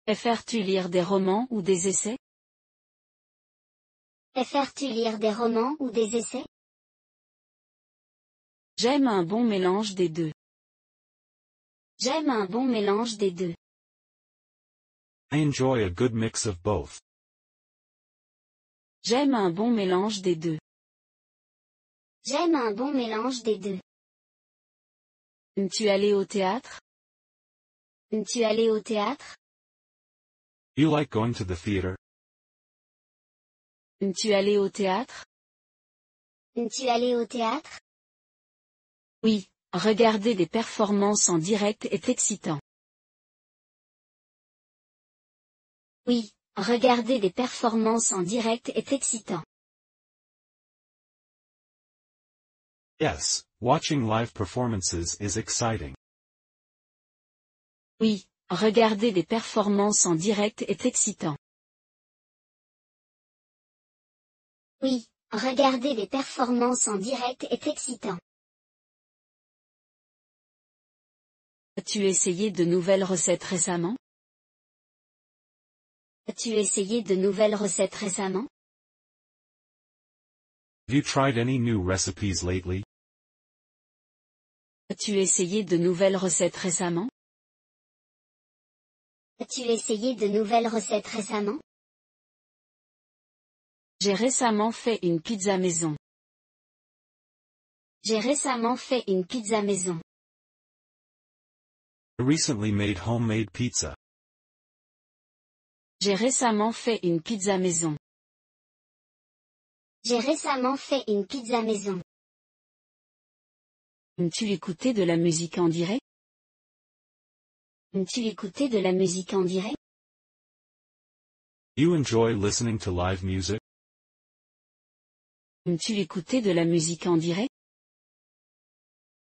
Préfères-tu lire des romans ou des essais? Préfères-tu lire des romans ou des essais? J'aime un bon mélange des deux. J'aime un bon mélange des deux. I enjoy a good mix of both. J'aime un bon mélange des deux. J'aime un bon mélange des deux. Aimes-tu aller au théâtre? Aimes-tu aller au théâtre? You like going to the theater? Aimes-tu aller au théâtre? Aimes-tu aller au théâtre? Oui, regarder des performances en direct est excitant. Oui, regarder des performances en direct est excitant. Yes, watching live performances is exciting. Oui, regarder des performances en direct est excitant. Oui, regarder des performances en direct est excitant. As-tu essayé de nouvelles recettes récemment? As-tu essayé de nouvelles recettes récemment? Have you tried any new recipes lately? As-tu essayé de nouvelles recettes récemment? As-tu essayé de nouvelles recettes récemment? J'ai récemment fait une pizza maison. J'ai récemment fait une pizza maison. I recently made homemade pizza. J'ai récemment fait une pizza maison. J'ai récemment fait une pizza maison. Aimes-tu écouter de la musique en direct? Aimes-tu écouter de la musique en direct? You enjoy listening to live music? Aimes-tu écouter de la musique en direct?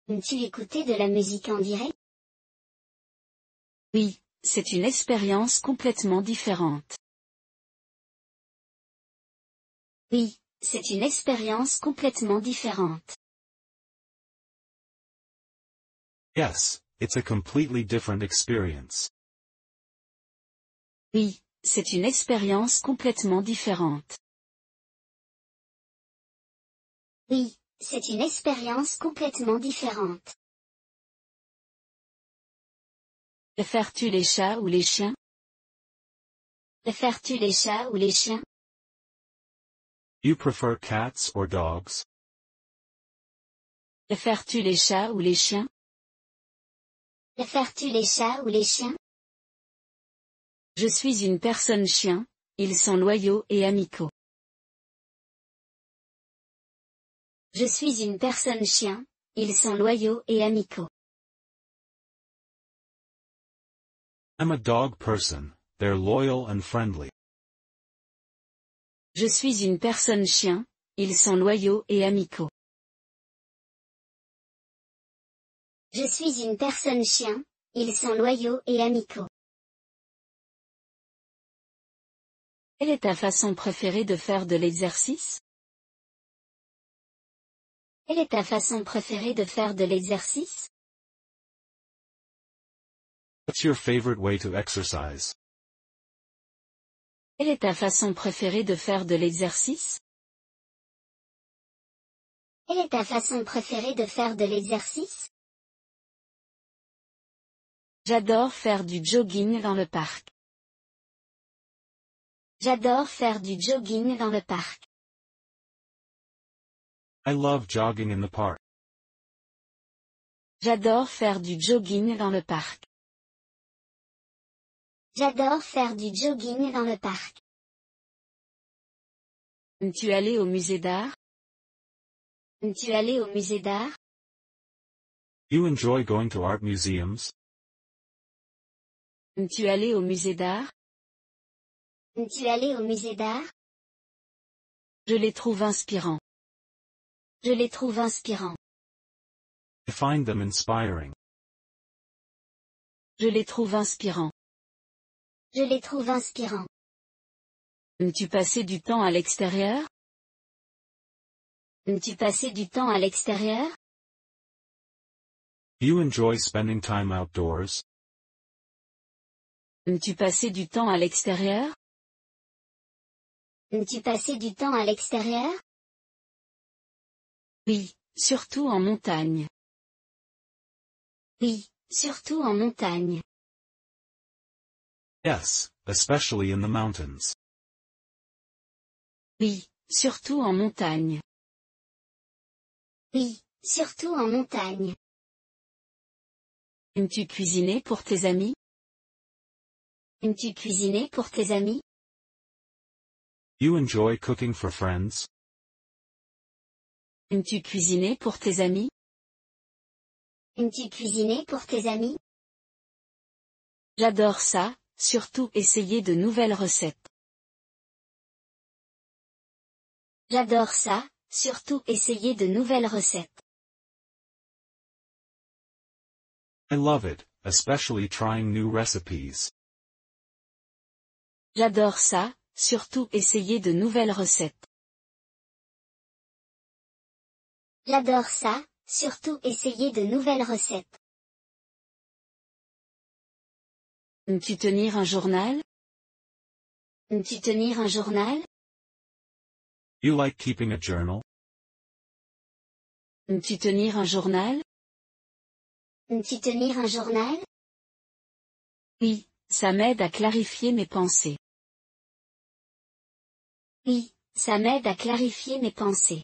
Aimes-tu écouter de la musique en direct? Oui, c'est une expérience complètement différente. Oui, c'est une expérience complètement différente. Yes, it's a completely different experience. Oui, c'est une expérience complètement différente. Oui, c'est une expérience complètement différente. Préfères-tu les chats ou les chiens? Préfères-tu les chats ou les chiens? You prefer cats or dogs? Préfères-tu les chats ou les chiens? Préfères-tu les chats ou les chiens? Je suis une personne chien, ils sont loyaux et amicaux. Je suis une personne chien, ils sont loyaux et amicaux. I'm a dog person, they're loyal and friendly. Je suis une personne chien, ils sont loyaux et amicaux. Je suis une personne chien, ils sont loyaux et amicaux. Quelle est ta façon préférée de faire de l'exercice? Quelle est ta façon préférée de faire de l'exercice? What's your favorite way to exercise? Quelle est ta façon préférée de faire de l'exercice? Quelle est ta façon préférée de faire de l'exercice? J'adore faire du jogging dans le parc. J'adore faire du jogging dans le parc. I love jogging in the park. J'adore faire du jogging dans le parc. J'adore faire du jogging dans le parc. Aimes-tu aller au musée d'art? Aimes-tu aller au musée d'art? You enjoy going to art museums? Aimes-tu aller au musée d'art? Aimes-tu aller au musée d'art? Je les trouve inspirants. Je les trouve inspirants. I find them inspiring. Je les trouve inspirants. Je les trouve inspirants. Aimes-tu passer du temps à l'extérieur? Aimes-tu passer du temps à l'extérieur? You enjoy spending time outdoors? Aimes-tu passer du temps à l'extérieur? Aimes-tu passer du temps à l'extérieur? Oui, surtout en montagne. Oui, surtout en montagne. Yes, especially in the mountains. Oui, surtout en montagne. Oui, surtout en montagne. Aimes-tu cuisiner pour tes amis? Aimes-tu cuisiner pour tes amis? You enjoy cooking for friends? Aimes-tu cuisiner pour tes amis? Aimes-tu cuisiner pour tes amis? J'adore ça, surtout essayer de nouvelles recettes. J'adore ça, surtout essayer de nouvelles recettes. I love it, especially trying new recipes. J'adore ça, surtout essayer de nouvelles recettes. J'adore ça, surtout essayer de nouvelles recettes. Aimes-tu tenir un journal? Aimes-tu tenir un journal? You like keeping a journal? Aimes-tu tenir un journal? Aimes-tu tenir un journal? Oui, ça m'aide à clarifier mes pensées. Oui, ça m'aide à clarifier mes pensées.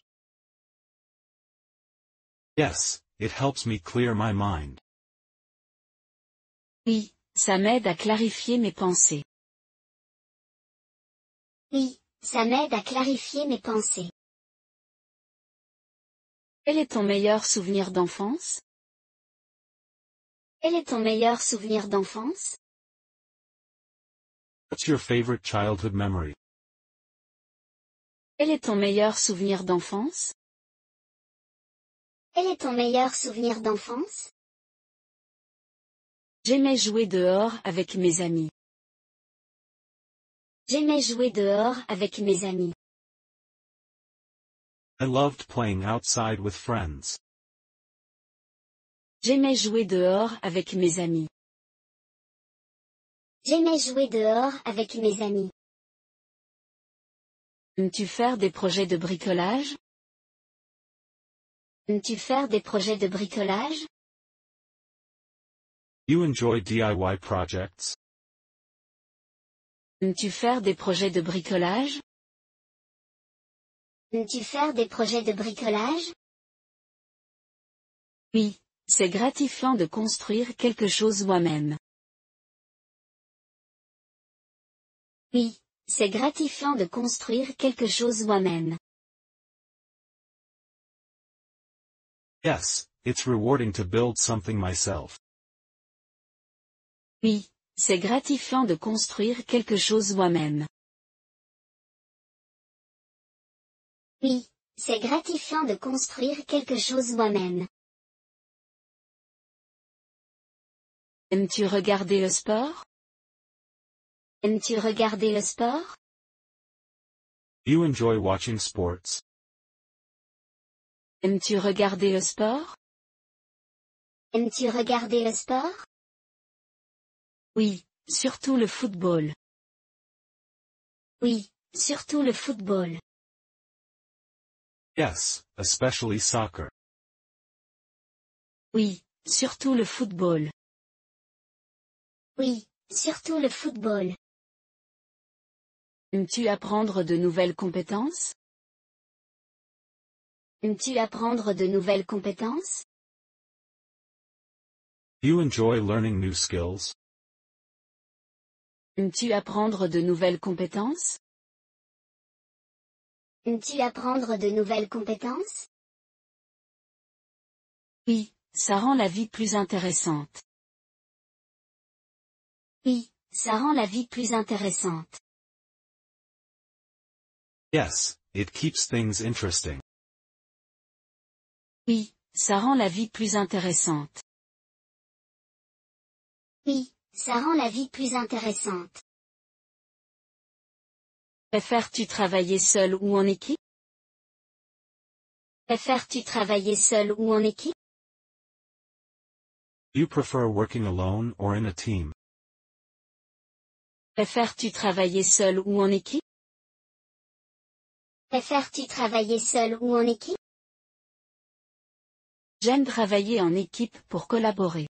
Yes, it helps me clear my mind. Oui, ça m'aide à clarifier mes pensées. Oui, ça m'aide à clarifier mes pensées. Quel est ton meilleur souvenir d'enfance? Quel est ton meilleur souvenir d'enfance? What's your favorite childhood memory? Quel est ton meilleur souvenir d'enfance? Quel est ton meilleur souvenir d'enfance? J'aimais jouer dehors avec mes amis. J'aimais jouer dehors avec mes amis. I loved playing outside with friends. J'aimais jouer dehors avec mes amis. J'aimais jouer dehors avec mes amis. Aimes-tu faire des projets de bricolage? Aimes-tu faire des projets de bricolage? You enjoy DIY projects? Aimes-tu faire des projets de bricolage? Aimes-tu faire des projets de bricolage? Oui, c'est gratifiant de construire quelque chose moi-même. Oui, c'est gratifiant de construire quelque chose moi-même. Yes, it's rewarding to build something myself. Oui, c'est gratifiant de construire quelque chose moi-même. Oui, c'est gratifiant de construire quelque chose moi-même. Aimes-tu regarder le sport? Aimes-tu regarder le sport? You enjoy watching sports? Aimes-tu regarder le sport? Aimes-tu regarder le sport? Oui, surtout le football. Oui, surtout le football. Yes, especially soccer. Oui, surtout le football. Oui, surtout le football. Aimes-tu apprendre de nouvelles compétences? Aimes-tu apprendre de nouvelles compétences? You enjoy learning new skills? Aimes-tu apprendre de nouvelles compétences? Aimes-tu apprendre de nouvelles compétences? Oui, ça rend la vie plus intéressante. Oui, ça rend la vie plus intéressante. Yes, it keeps things interesting. Oui, ça rend la vie plus intéressante. Oui, ça rend la vie plus intéressante. Préfères-tu travailler seul ou en équipe? Préfères-tu travailler seul ou en équipe? You prefer working alone or in a team? Préfères-tu travailler seul ou en équipe? Préfères-tu travailler seul ou en équipe? J'aime travailler en équipe pour collaborer.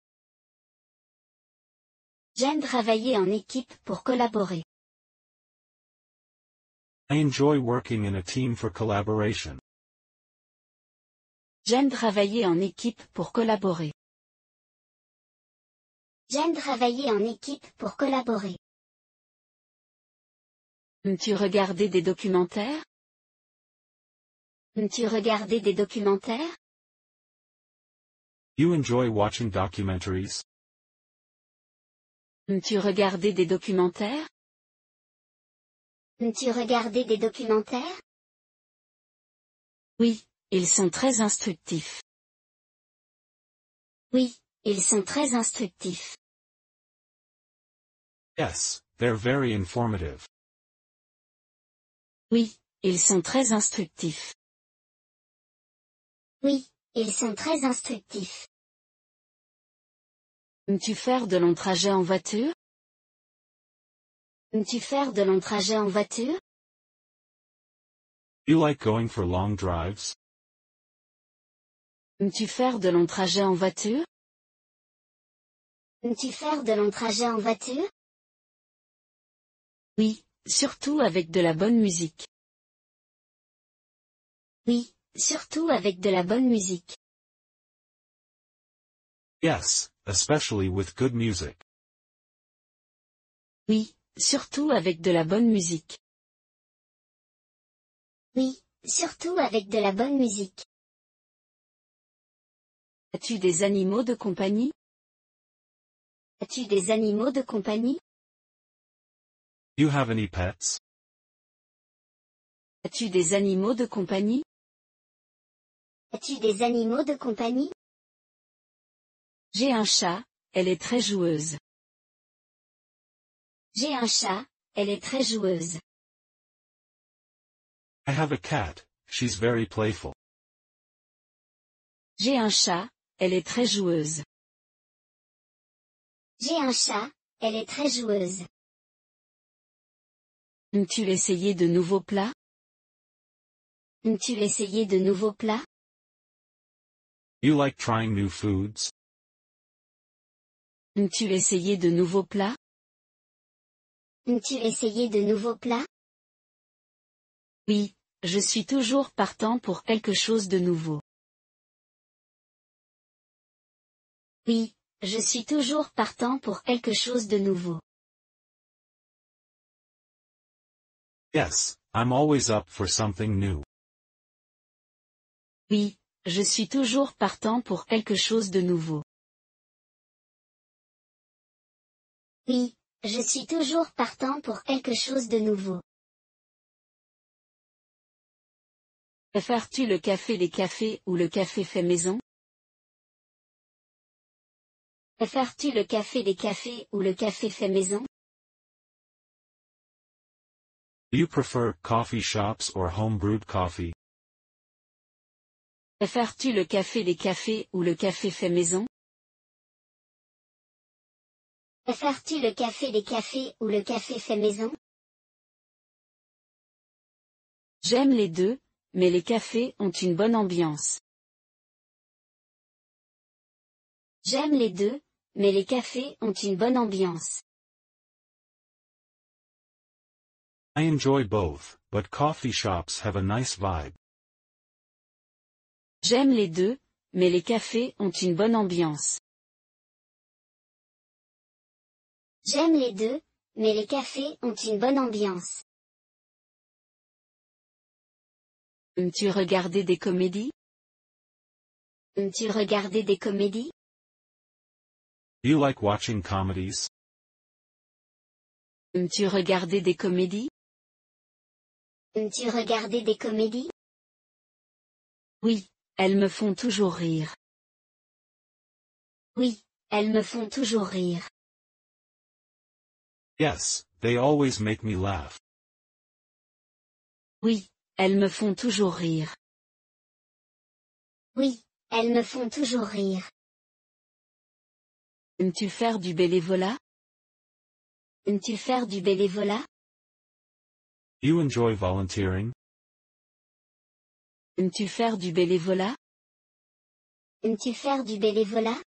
J'aime travailler en équipe pour collaborer. I enjoy working in a team for collaboration. J'aime travailler en équipe pour collaborer. J'aime travailler en équipe pour collaborer. Aimes-tu regarder des documentaires? Aimes-tu regarder des documentaires? You enjoy watching documentaries? Aimes-tu regarder des documentaires? Aimes-tu regarder des documentaires? Oui, ils sont très instructifs. Oui, ils sont très instructifs. Yes, they're very informative. Oui, ils sont très instructifs. Oui, ils sont très instructifs. Aimes-tu faire de longs trajets en voiture? Aimes-tu faire de longs trajets en voiture? You like going for long drives? Aimes-tu faire de longs trajets en voiture? Aimes-tu faire de longs trajets en voiture? Oui, surtout avec de la bonne musique. Oui, surtout avec de la bonne musique. Yes, especially with good music. Oui, surtout avec de la bonne musique. Oui, surtout avec de la bonne musique. As-tu des animaux de compagnie? As-tu des animaux de compagnie? You have any pets? As-tu des animaux de compagnie? As-tu des animaux de compagnie? J'ai un chat, elle est très joueuse. J'ai un chat, elle est très joueuse. I have a cat, she's very playful. J'ai un chat, elle est très joueuse. J'ai un chat, elle est très joueuse. Aimes-tu essayer de nouveaux plats? Aimes-tu essayer de nouveaux plats? You like trying new foods? Aimes-tu essayer de nouveaux plats? Aimes-tu essayer de nouveaux plats? Oui, je suis toujours partant pour quelque chose de nouveau. Oui, je suis toujours partant pour quelque chose de nouveau. Yes, I'm always up for something new. Oui, je suis toujours partant pour quelque chose de nouveau. Oui, je suis toujours partant pour quelque chose de nouveau. Préfères-tu le café des cafés ou le café fait maison? Préfères-tu le café des cafés ou le café fait maison? Do you prefer coffee shops or home-brewed coffee? Préfères-tu le café des cafés ou le café fait maison? Préfères-tu le café des cafés ou le café fait maison? J'aime les deux, mais les cafés ont une bonne ambiance. J'aime les deux, mais les cafés ont une bonne ambiance. I enjoy both, but coffee shops have a nice vibe. J'aime les deux, mais les cafés ont une bonne ambiance. J'aime les deux, mais les cafés ont une bonne ambiance. Aimes-tu regarder des comédies? Aimes-tu regarder des comédies? Do you like watching comedies? Aimes-tu regarder des comédies? Aimes-tu regarder des comédies? Oui, elles me font toujours rire. Oui, elles me font toujours rire. Yes, they always make me laugh. Oui, elles me font toujours rire. Oui, elles me font toujours rire. Aimes-tu faire du bénévolat? Aimes-tu faire du bénévolat? Do you enjoy volunteering? Aimes-tu faire du bénévolat? Aimes-tu faire du bénévolat?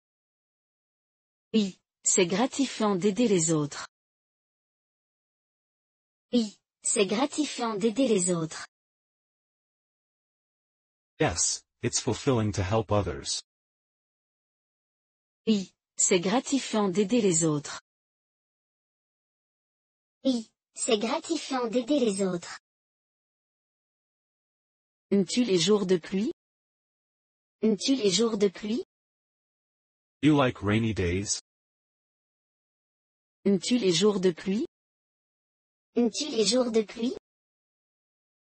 Oui, c'est gratifiant d'aider les autres. Oui, c'est gratifiant d'aider les autres. Yes, it's fulfilling to help others. Oui, c'est gratifiant d'aider les autres. Oui, c'est gratifiant d'aider les autres. Aimes-tu les jours de pluie? Aimes-tu les jours de pluie? You like rainy days? Aimes-tu les jours de pluie? Aimes-tu les jours de pluie?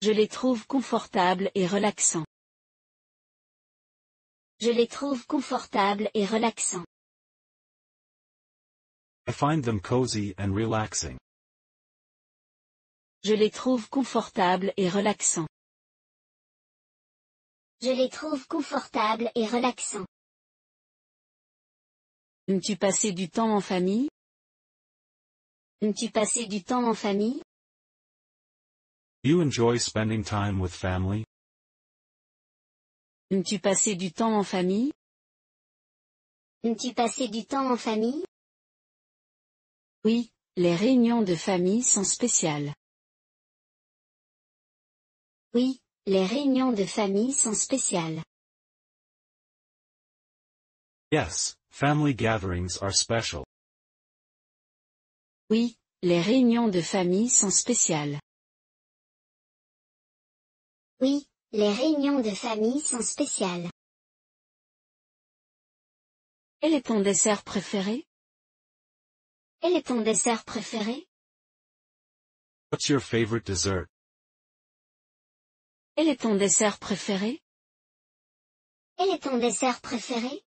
Je les trouve confortables et relaxants. Je les trouve confortables et relaxants. I find them cozy and relaxing. Je les trouve confortables et relaxants. Je les trouve confortables et relaxants. Aimes-tu passer du temps en famille? Aimes-tu passer du temps en famille? You enjoy spending time with family? Aimes-tu passer du temps en famille? Aimes-tu passer du temps en famille? Oui, les réunions de famille sont spéciales. Oui, les réunions de famille sont spéciales. Yes, family gatherings are special. Oui, les réunions de famille sont spéciales. Oui, les réunions de famille sont spéciales. Quel est ton dessert préféré? Quel est ton dessert préféré? What's your favorite dessert? Quel est ton dessert préféré? Quel est ton dessert préféré?